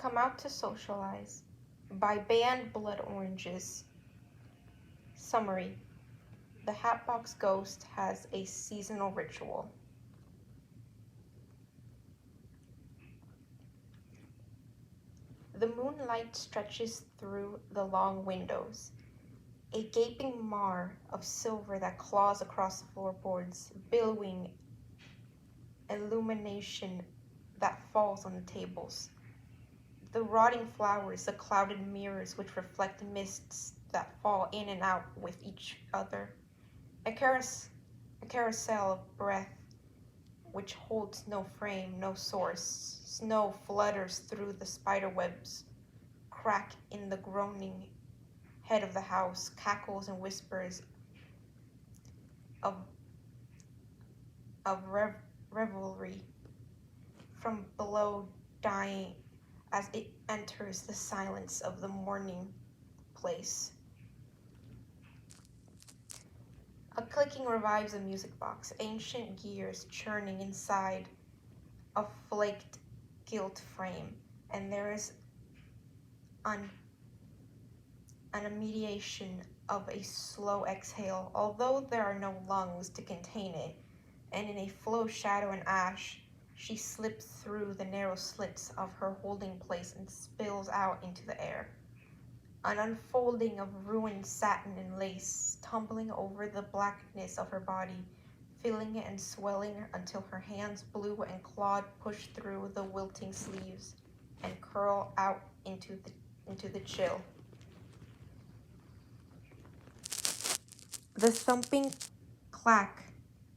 Come out to socialize by BannedBloodOranges. Summary: the Hatbox ghost has a seasonal ritual. The moonlight stretches through the long windows, a gaping mar of silver that claws across the floorboards, billowing illumination that falls on the tables. The rotting flowers, the clouded mirrors which reflect mists that fall in and out with each other. A carousel of breath which holds no frame, no source. Snow flutters through the spider webs, crack in the groaning head of the house, cackles and whispers of revelry from below, dying as it enters the silence of the morning place. A clicking revives the music box, ancient gears churning inside a flaked gilt frame, and there is an mediation of a slow exhale, although there are no lungs to contain it, and in a flow of shadow and ash, she slips through the narrow slits of her holding place and spills out into the air. An unfolding of ruined satin and lace, tumbling over the blackness of her body, filling it and swelling until her hands, blue and clawed, push through the wilting sleeves and curl out into the chill. The thumping clack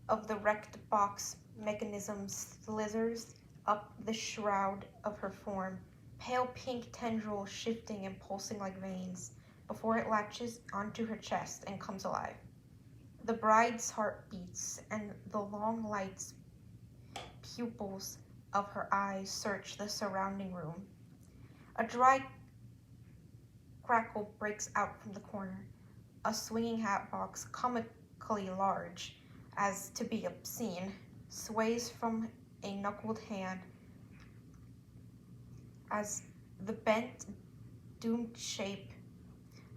of the wrecked box mechanism slithers up the shroud of her form, pale pink tendrils shifting and pulsing like veins, before it latches onto her chest and comes alive. The bride's heart beats, and the long lights pupils of her eyes search the surrounding room. A dry crackle breaks out from the corner. A swinging hat box, comically large as to be obscene, sways from a knuckled hand as the bent, doomed shape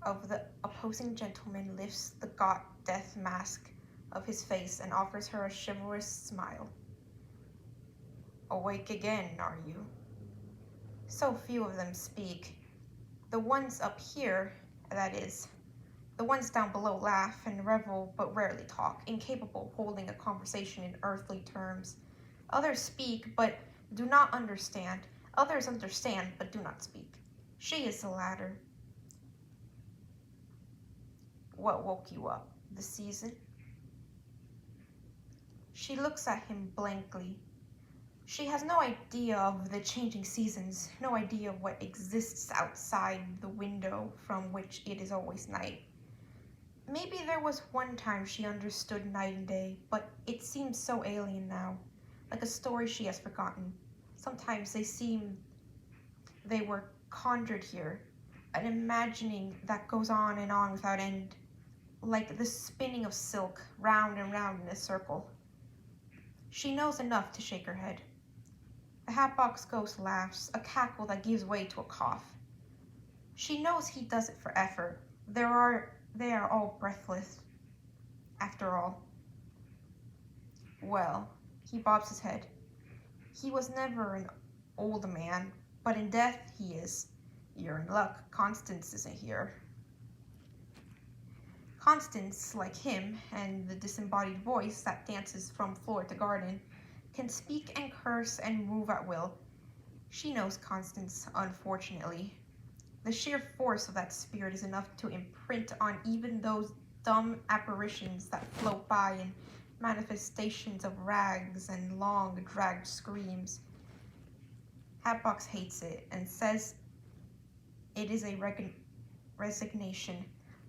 of the opposing gentleman lifts the gaunt death mask of his face and offers her a chivalrous smile. Awake again, are you? So few of them speak. The ones up here, that is. The ones down below laugh and revel but rarely talk, incapable of holding a conversation in earthly terms. Others speak but do not understand. Others understand but do not speak. She is the latter. What woke you up? The season? She looks at him blankly. She has no idea of the changing seasons, no idea of what exists outside the window from which it is always night. Maybe there was one time she understood night and day, but it seems so alien now, like a story she has forgotten. Sometimes they were conjured here, an imagining that goes on and on without end, like the spinning of silk, round and round in a circle. She knows enough to shake her head. The Hatbox ghost laughs, a cackle that gives way to a cough. She knows he does it for effort. They are all breathless, after all. Well, he bobs his head. He was never an old man, but in death he is. You're in luck. Constance isn't here. Constance, like him, and the disembodied voice that dances from floor to garden, can speak and curse and move at will. She knows Constance, unfortunately. The sheer force of that spirit is enough to imprint on even those dumb apparitions that float by in manifestations of rags and long, dragged screams. Hatbox hates it and says it is a resignation,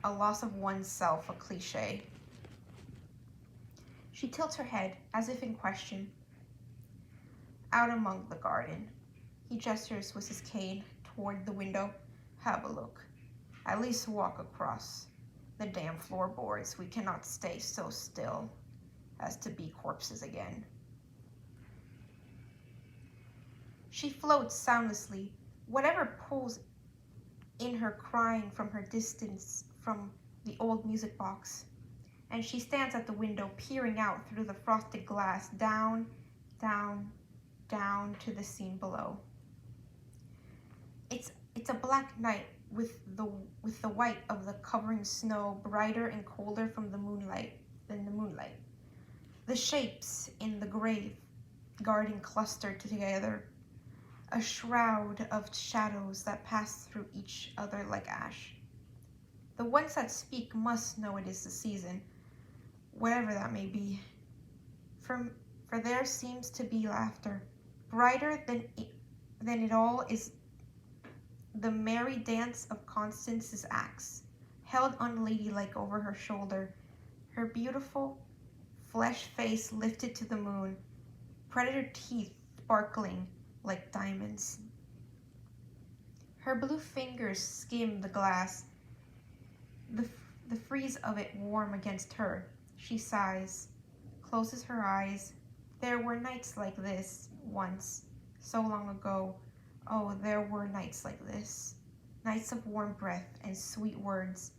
a loss of oneself, a cliche. She tilts her head, as if in question. Out among the garden. He gestures with his cane toward the window. Have a look. At least walk across. The damn floorboards. We cannot stay so still as to be corpses again. She floats soundlessly, Whatever pulls in her crying from her distance from the old music box, and she stands at the window peering out through the frosted glass down, down, down to the scene below. It's a black night with the white of the covering snow brighter and colder from the moonlight than the moonlight. The shapes in the grave garden clustered together, a shroud of shadows that pass through each other like ash. The ones that speak must know it is the season, whatever that may be. For there seems to be laughter. Brighter than it all is the merry dance of Constance's axe, held unladylike over her shoulder, her beautiful flesh face lifted to the moon, predator teeth sparkling like diamonds. Her blue fingers skim the glass, the frieze of it warm against her. She sighs, closes her eyes. There were nights like this once, so long ago. Oh, there were nights like this. Nights of warm breath and sweet words.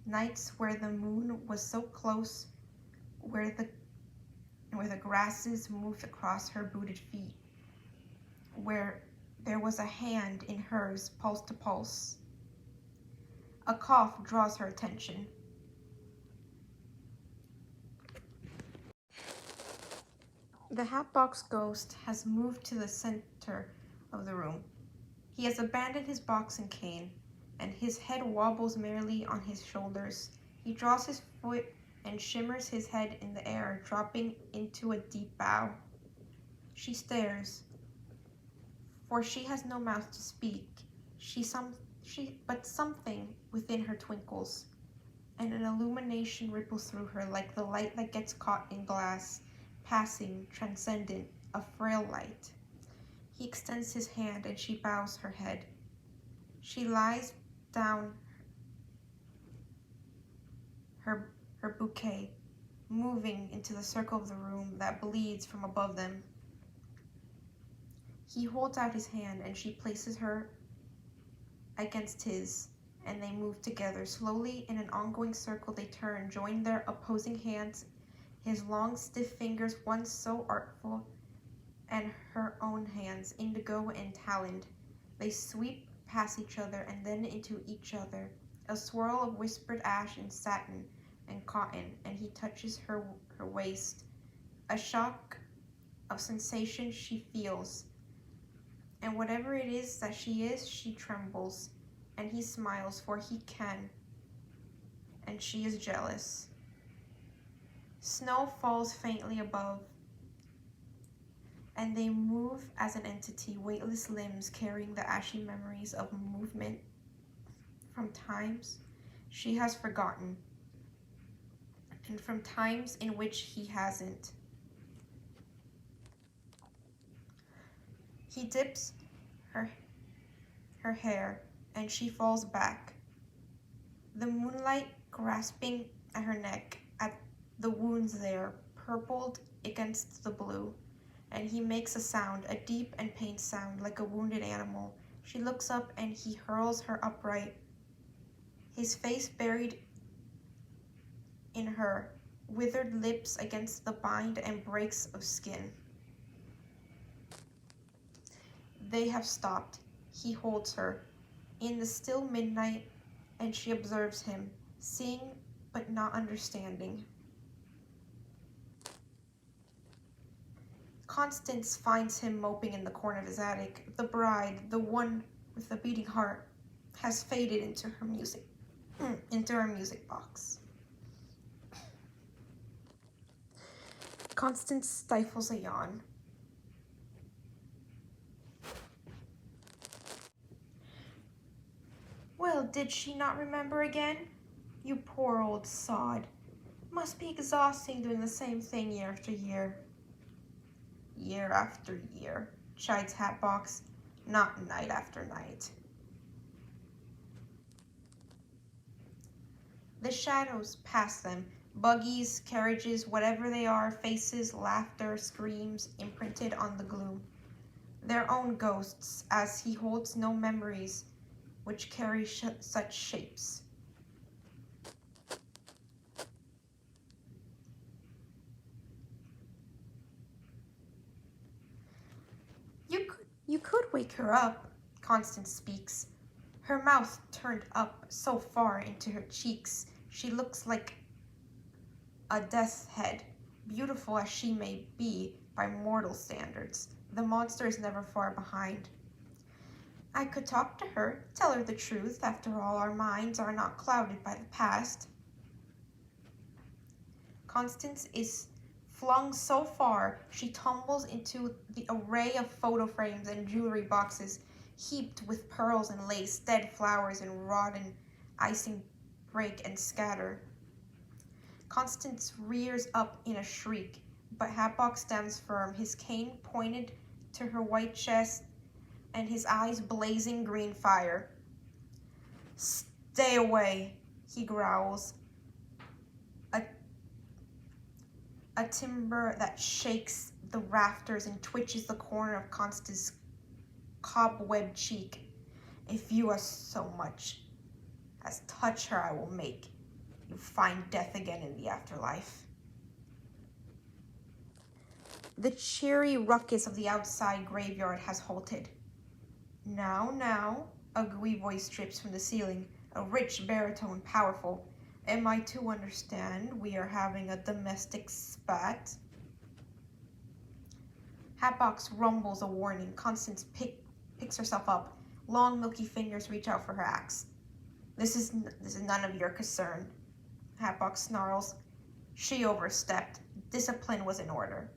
Nights where the moon was so close, where the grasses moved across her booted feet, where there was a hand in hers, pulse to pulse. A cough draws her attention. The Hatbox ghost has moved to the center of the room. He has abandoned his box and cane, and his head wobbles merrily on his shoulders. He draws his foot and shimmers his head in the air, dropping into a deep bow. She stares, for she has no mouth to speak. But something within her twinkles, and an illumination ripples through her like the light that gets caught in glass, passing, transcendent, a frail light. He extends his hand and she bows her head. She lies down her bouquet, moving into the circle of the room that bleeds from above them. He holds out his hand and she places her against his, and they move together. Slowly, in an ongoing circle, they turn, join their opposing hands, his long, stiff fingers, once so artful, and her own hands, indigo and taloned. They sweep past each other and then into each other, a swirl of whispered ash and satin and cotton, and he touches her waist. A shock of sensation she feels, and whatever it is that she trembles, and he smiles, for he can, and she is jealous. Snow falls faintly above, and they move as an entity, weightless limbs carrying the ashy memories of movement from times she has forgotten, and from times in which he hasn't. He dips her hair, and she falls back, the moonlight grasping at her neck, at the wounds there, purpled against the blue. And he makes a sound, a deep and pained sound, like a wounded animal. She looks up and he hurls her upright, his face buried in her, withered lips against the bind and breaks of skin. They have stopped. He holds her in the still midnight, and she observes him, seeing but not understanding. Constance finds him moping in the corner of his attic. The bride, the one with the beating heart, has faded into her music box. Constance stifles a yawn. Well, did she not remember again? You poor old sod. Must be exhausting doing the same thing year after year. Year after year, chides Hatbox, not night after night. The shadows pass them, buggies, carriages, whatever they are, faces, laughter, screams imprinted on the gloom. their own ghosts, as he holds no memories which carry such shapes. You could wake her up, Constance speaks, her mouth turned up so far into her cheeks she looks like a death's head. Beautiful as she may be by mortal standards, the monster is never far behind. I could talk to her, tell her the truth. After all, our minds are not clouded by the past. Constance is flung so far, she tumbles into the array of photo frames and jewelry boxes heaped with pearls and lace, dead flowers and rotten icing break and scatter. Constance rears up in a shriek, but Hatbox stands firm, his cane pointed to her white chest and his eyes blazing green fire. "Stay away," he growls. A timbre that shakes the rafters and twitches the corner of Constance's cobweb cheek. "If you as so much as touch her, I will make you find death again in the afterlife." The cheery ruckus of the outside graveyard has halted. Now, a gooey voice drips from the ceiling, a rich baritone, powerful. "Am I to understand we are having a domestic spat?" Hatbox rumbles a warning. Constance picks herself up. Long, milky fingers reach out for her axe. This is none of your concern," Hatbox snarls. "She overstepped. Discipline was in order."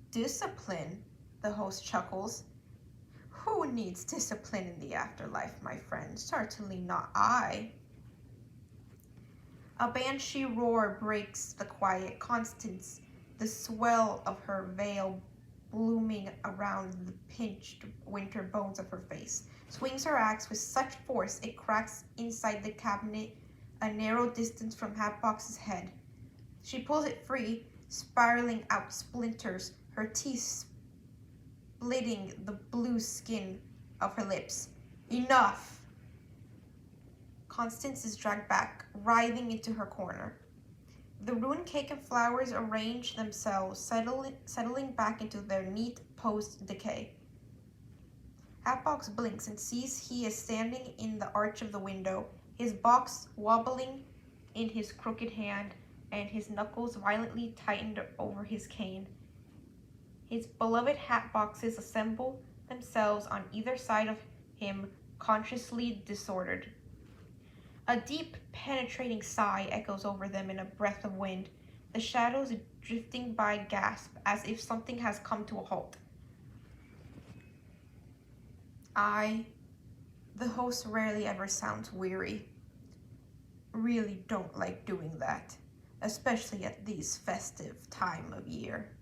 "Discipline?" the host chuckles. "Who needs discipline in the afterlife, my friend? Certainly not I." A banshee roar breaks the quiet. Constance, the swell of her veil blooming around the pinched winter bones of her face, swings her axe with such force it cracks inside the cabinet a narrow distance from Hatbox's head. She pulls it free, spiraling out splinters, her teeth splitting the blue skin of her lips. "Enough!" Constance is dragged back, writhing into her corner. The ruined cake and flowers arrange themselves, settling back into their neat post-decay. Hatbox blinks and sees he is standing in the arch of the window, his box wobbling in his crooked hand and his knuckles violently tightened over his cane. His beloved Hatboxes assemble themselves on either side of him, consciously disordered. A deep, penetrating sigh echoes over them in a breath of wind. The shadows drifting by gasp as if something has come to a halt. The host rarely ever sounds weary, really don't like doing that, especially at this festive time of year.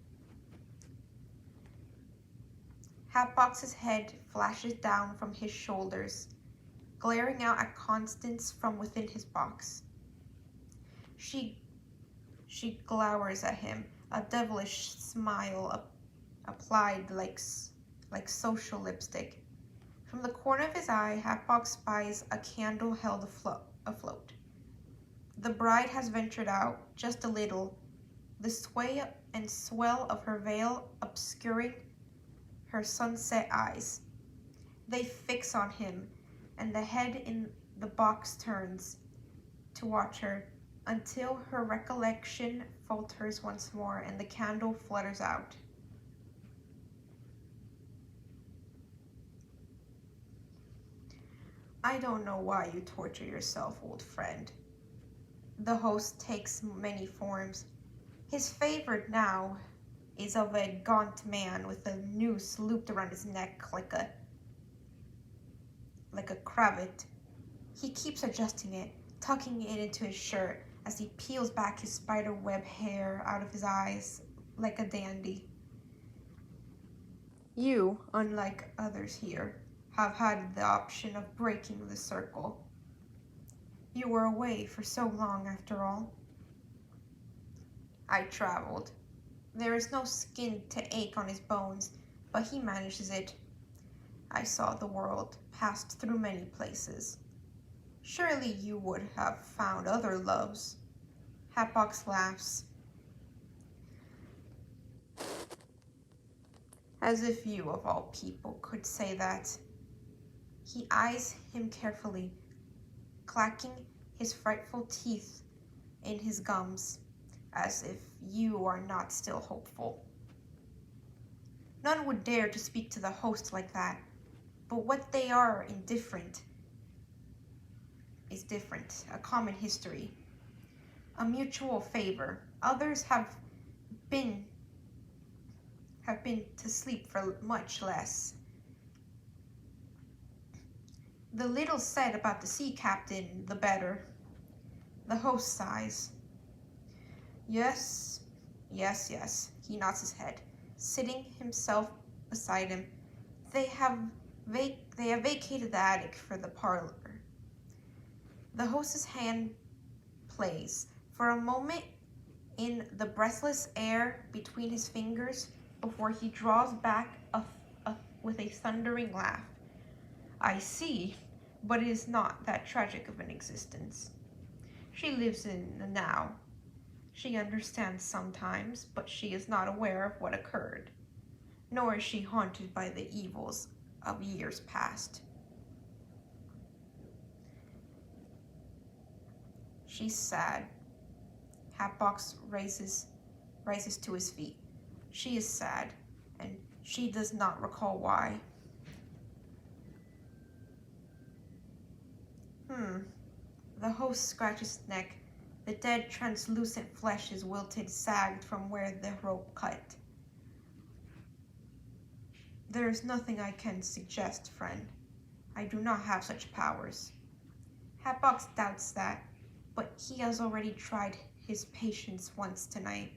Hatbox's head flashes down from his shoulders, glaring out at Constance from within his box. She glowers at him, a devilish smile applied like social lipstick. From the corner of his eye, Hatbox spies a candle held afloat. The bride has ventured out just a little, the sway and swell of her veil obscuring her sunset eyes. They fix on him, and the head in the box turns to watch her until her recollection falters once more and the candle flutters out. "I don't know why you torture yourself, old friend." The host takes many forms. His favorite now is of a gaunt man with a noose looped around his neck like a cravat. He keeps adjusting it, tucking it into his shirt as he peels back his spiderweb hair out of his eyes like a dandy. "You, unlike others here, have had the option of breaking the circle. You were away for so long after all." "I traveled. There is no skin to ache on his bones. but he manages it. I saw the world, passed through many places. Surely you would have found other loves. Hatbox laughs. As if you, of all people, could say that. He eyes him carefully, clacking his frightful teeth in his gums, as if you are not still hopeful. None would dare to speak to the host like that, but what they are indifferent is different, a common history, a mutual favor. Others have been to sleep for much less. The little said about the sea captain, the better. The host sighs. Yes, yes, yes. He nods his head, sitting himself beside him. They have vacated the attic for the parlor. The host's hand plays for a moment in the breathless air between his fingers before he draws back with a thundering laugh. I see, but it is not that tragic of an existence. She lives in the now. She understands sometimes, but she is not aware of what occurred, nor is she haunted by the evils of years past. She's sad. Hatbox rises to his feet. She is sad, and she does not recall why. The host scratches his neck. The dead, translucent flesh is wilted, sagged from where the rope cut. There is nothing I can suggest, friend. I do not have such powers. Hatbox doubts that, but he has already tried his patience once tonight.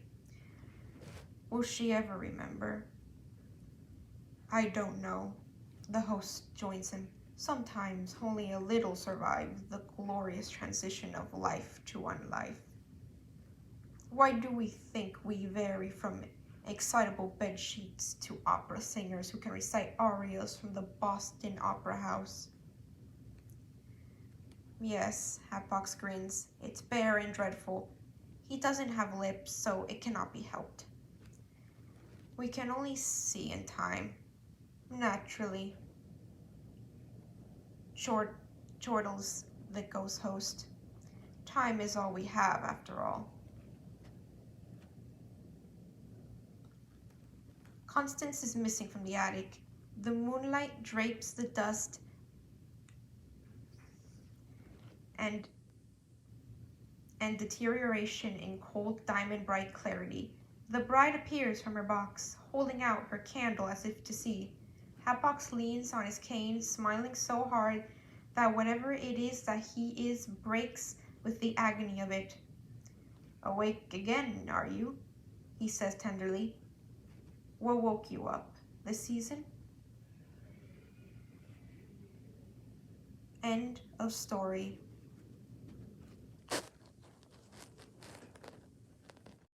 Will she ever remember? I don't know. The host joins him. Sometimes only a little survives the glorious transition of life to unlife. Why do we think we vary from excitable bedsheets to opera singers who can recite arias from the Boston Opera House? Yes, Hatbox grins. It's bare and dreadful. He doesn't have lips, so it cannot be helped. We can only see in time. Naturally. Chortles the ghost host. Time is all we have, after all. Constance is missing from the attic. The moonlight drapes the dust and deterioration in cold diamond-bright clarity. The bride appears from her box, holding out her candle as if to see. Hatbox leans on his cane, smiling so hard that whatever it is that he is breaks with the agony of it. Awake again, are you? He says tenderly. What woke you up? The season? End of story.